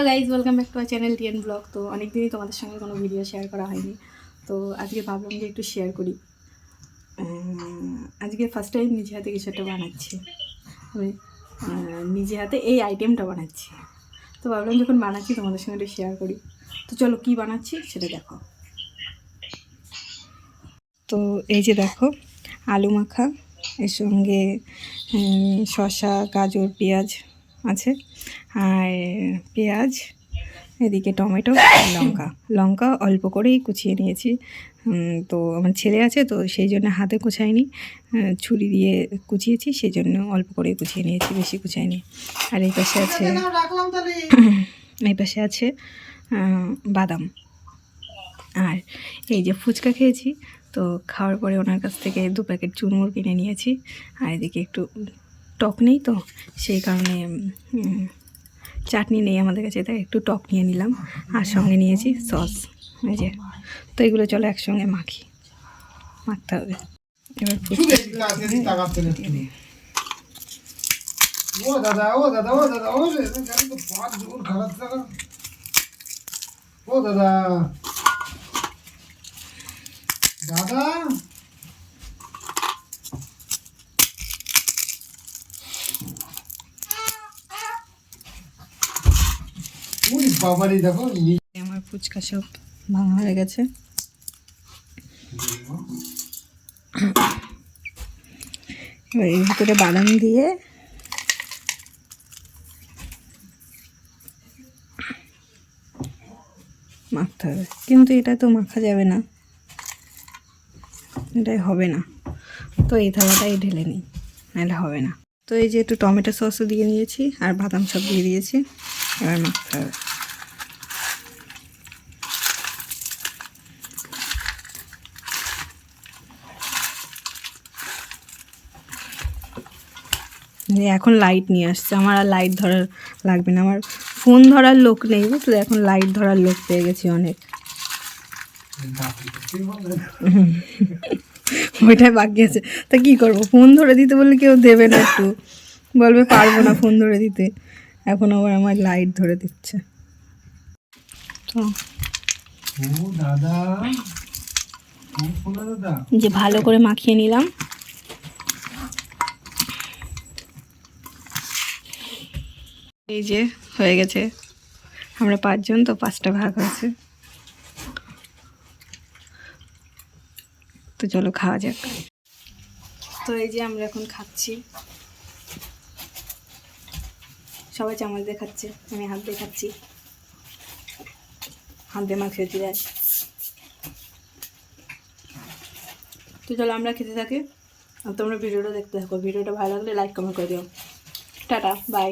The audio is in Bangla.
Guys, welcome back to our channel TN blog. তো অনেক দিনই তোমাদের সঙ্গে কোনো ভিডিও শেয়ার করা হয়নি, তো আজকে ভাবলাম যে একটু শেয়ার করি। আজকে ফার্স্ট টাইম নিজে হাতে কিছু একটা বানাচ্ছি, আমি নিজে হাতে এই আইটেমটা বানাচ্ছি। তো ভাবলাম যখন বানাচ্ছি তোমাদের সঙ্গে একটু শেয়ার করি। তো চলো কী বানাচ্ছি সেটা দেখো। তো এই যে দেখো, আলু মাখা, এর সঙ্গে শসা, গাজর, পেঁয়াজ আছে, আর পেঁয়াজ, এদিকে টমেটো, লঙ্কা অল্প করেই কুচিয়ে নিয়েছি। তো আমার ছেলে আছে, তো সেই জন্য হাতে কুচাইনি, ছুরি দিয়ে কুচিয়েছি, সেই জন্য অল্প করেই কুচিয়ে নিয়েছি, বেশি কুচাইনি। আর এই পাশে আছে বাদাম। আর এই যে ফুচকা খেয়েছি, তো খাওয়ার পরে ওনার কাছ থেকে 2 প্যাকেট চুরমুর কিনে নিয়েছি। আর এদিকে একটু টক নেই, তো সেই কারণে চাটনি নেই আমাদের কাছে, তাই একটু টক নিয়ে নিলাম। আর সঙ্গে নিয়েছি সস। এই যে, তো এগুলো চলো একসঙ্গে মাখতে হবে। এবার আমার ফুচকা সব ভাঙা হয়ে গেছে। এবার এর ভিতরে বাদাম দিয়ে মাখতে হবে, কিন্তু এটা তো মাখা যাবে না, এটাই হবে না। তো এই থালাটাই ঢেলে নিই, নাহলে হবে না। তো এই যে একটু টমেটো সসও দিয়ে নিয়েছি, আর বাদাম সব দিয়ে দিয়েছি। এবার মাখতে হবে। এখন লাইট নিয়ে আসছে, আমার আর লাইট ধরার লাগবে না, আমার ফোন ধরার লোক নেই, বুঝলে, এখন লাইট ধরার লোক পেয়ে গেছি অনেক। ওইটাই বাকি আছে, তা কী করবো, ফোন ধরে দিতে বললে কেউ দেবে না, একটু বলবে পারবো না ফোন ধরে দিতে, এখন আবার আমার লাইট ধরে দিচ্ছে। তো যে ভালো করে মাখিয়ে নিলাম। এই যে হয়ে গেছে, আমরা 5 জন, তো 5টা ভাগ হয়েছে। তো চলো খাওয়া যাক। তো এই যে আমরা এখন খাচ্ছি, সবাই চামচ দিয়ে খাচ্ছে, আমি হাত দিয়ে খাচ্ছি, হাত দিয়ে মাখিয়ে দিয়ে। তো চলো আমরা খেতে থাকি, আর তোমরা ভিডিওটা দেখতে থাকো। ভিডিওটা ভালো লাগলে লাইক কমেন্ট করে দিও। Tata, by.